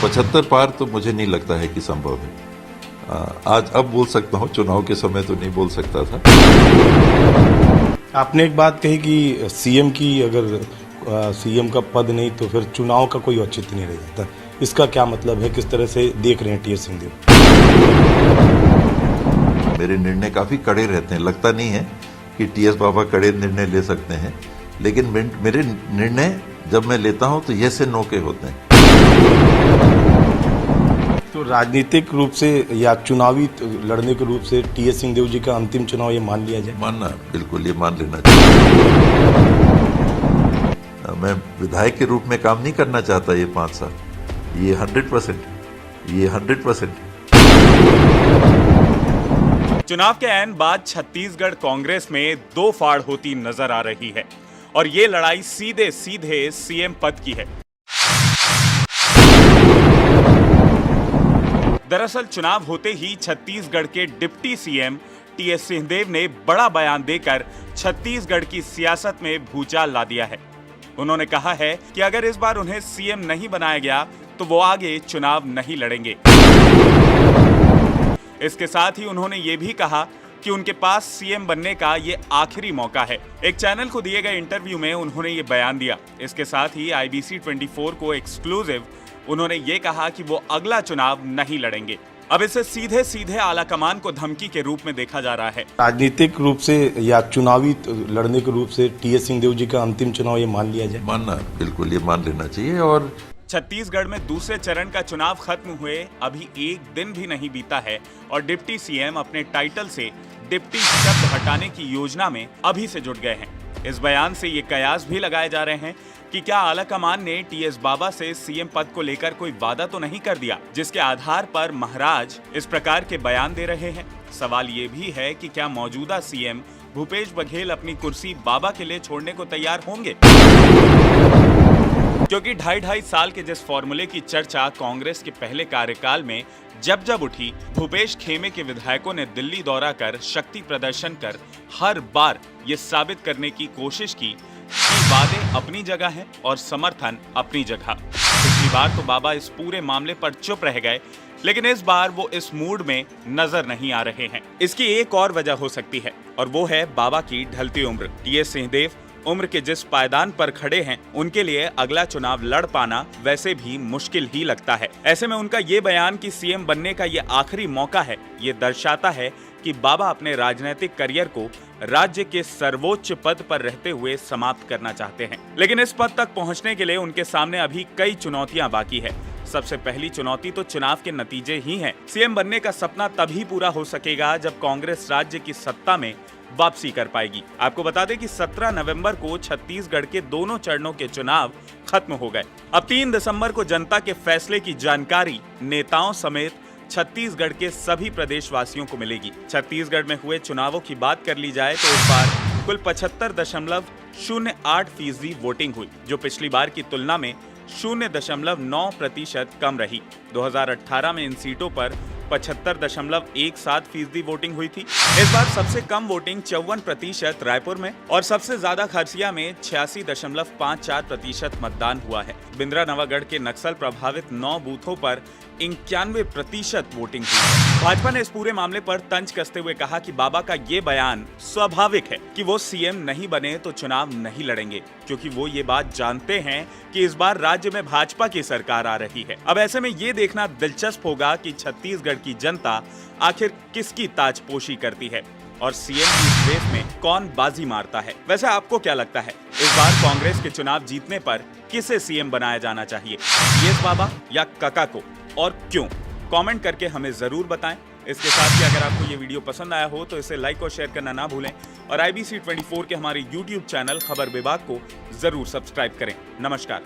75 पार तो मुझे नहीं लगता है कि संभव है। आज अब बोल सकता हूँ, चुनाव के समय तो नहीं बोल सकता था। आपने एक बात कही कि सीएम की अगर सीएम का पद नहीं तो फिर चुनाव का कोई औचित्य नहीं रह जाता। इसका क्या मतलब है, किस तरह से देख रहे हैं टीएस सिंहदेव? मेरे निर्णय काफी कड़े रहते हैं। लगता नहीं है कि टीएस बाबा कड़े निर्णय ले सकते हैं, लेकिन मेरे निर्णय जब मैं लेता हूं तो यस से नो के होते हैं। तो राजनीतिक रूप से या चुनावी लड़ने के रूप से टीएस सिंहदेव जी का अंतिम चुनाव ये मान लिया जाए? मानना, बिल्कुल ये मान लेना चाहिए। मैं विधायक के रूप में काम नहीं करना चाहता ये 5 साल। ये 100%। चुनाव के ऐन बाद छत्तीसगढ़ कांग्रेस में दो फाड़ होती नजर आ रही है और ये लड़ाई सीधे सीधे सीएम पद की है। दरअसल चुनाव होते ही छत्तीसगढ़ के डिप्टी सीएम टीएस सिंहदेव ने बड़ा बयान देकर छत्तीसगढ़ की सियासत में भूचाल ला दिया है। उन्होंने कहा है कि अगर इस बार उन्हें सीएम नहीं बनाया गया तो वो आगे चुनाव नहीं लड़ेंगे। इसके साथ ही उन्होंने ये भी कहा कि उनके पास सीएम बनने का ये आखिरी मौका है। एक चैनल को दिए गए इंटरव्यू में उन्होंने ये बयान दिया। इसके साथ ही IBC 24 को एक्सक्लूसिव उन्होंने ये कहा कि वो अगला चुनाव नहीं लड़ेंगे। अब इसे सीधे सीधे आलाकमान को धमकी के रूप में देखा जा रहा है। राजनीतिक रूप से या चुनावी लड़ने के रूप से टीएस सिंहदेव जी का अंतिम चुनाव ये मान लिया जाए? मानना, बिल्कुल ये मान लेना चाहिए। और छत्तीसगढ़ में दूसरे चरण का चुनाव खत्म हुए अभी एक दिन भी नहीं बीता है और डिप्टी सीएम अपने टाइटल से डिप्टी शब्द हटाने की योजना में अभी से जुट गए हैं। इस बयान से ये कयास भी लगाए जा रहे हैं कि क्या आलाकमान ने टीएस बाबा से सीएम पद को लेकर कोई वादा तो नहीं कर दिया, जिसके आधार पर महाराज इस प्रकार के बयान दे रहे हैं। सवाल ये भी है कि क्या मौजूदा सीएम भूपेश बघेल अपनी कुर्सी बाबा के लिए छोड़ने को तैयार होंगे? क्योंकि 2.5 साल के जिस फॉर्मूले की चर्चा कांग्रेस के पहले कार्यकाल में जब भूटी, भूपेश खेमे के विधायकों ने दिल्ली दौरा कर शक्ति प्रदर्शन कर हर बार ये साबित करने की कोशिश की कि वादे अपनी जगह हैं और समर्थन अपनी जगह। पिछली बार तो बाबा इस पूरे मामले पर चुप रह गए, लेकिन इस बार वो इस मूड में नजर नहीं आ रहे हैं। इसकी एक और वजह हो सकती है और वो है बाबा की ढलती उम्र। टीएस सिंहदेव उम्र के जिस पायदान पर खड़े हैं, उनके लिए अगला चुनाव लड़ पाना वैसे भी मुश्किल ही लगता है। ऐसे में उनका ये बयान कि सीएम बनने का ये आखिरी मौका है, ये दर्शाता है कि बाबा अपने राजनीतिक करियर को राज्य के सर्वोच्च पद पर रहते हुए समाप्त करना चाहते हैं। लेकिन इस पद तक पहुंचने के लिए उनके सामने अभी कई चुनौतियां बाकी है। सबसे पहली चुनौती तो चुनाव के नतीजे ही हैं। सीएम बनने का सपना तभी पूरा हो सकेगा जब कांग्रेस राज्य की सत्ता में वापसी कर पाएगी। आपको बता दें कि 17 नवंबर को छत्तीसगढ़ के दोनों चरणों के चुनाव खत्म हो गए। अब 3 दिसंबर को जनता के फैसले की जानकारी नेताओं समेत छत्तीसगढ़ के सभी प्रदेशवासियों को मिलेगी। छत्तीसगढ़ में हुए चुनावों की बात कर ली जाए तो इस बार कुल 75.08% वोटिंग हुई, जो पिछली बार की तुलना में 0.9% कम रही। 2018 में इन सीटों पर 75.17% वोटिंग हुई थी। इस बार सबसे कम वोटिंग 54% रायपुर में और सबसे ज्यादा खरसिया में 86.54% मतदान हुआ है। बिंद्रा नवागढ़ के नक्सल प्रभावित 9 बूथों पर 91% वोटिंग हुई है। भाजपा ने इस पूरे मामले पर तंज कसते हुए कहा कि बाबा का ये बयान स्वाभाविक है कि वो सीएम नहीं बने तो चुनाव नहीं लड़ेंगे, क्योंकि वो ये बात जानते हैं कि इस बार राज्य में भाजपा की सरकार आ रही है। अब ऐसे में ये देखना दिलचस्प होगा कि छत्तीसगढ़ की जनता आखिर किसकी ताजपोशी करती है और सीएम की इस रेस में कौन बाजी मारता है। वैसे आपको क्या लगता है, इस बार कांग्रेस के चुनाव जीतने पर किसे सीएम बनाया जाना चाहिए, टीएस बाबा या काका को, और क्यों? कमेंट करके हमें जरूर बताएं। इसके साथ ही अगर आपको ये वीडियो पसंद आया हो तो इसे लाइक और शेयर करना ना भूलें और IBC 24 के हमारे YouTube चैनल खबर विभाग को जरूर सब्सक्राइब करें। नमस्कार।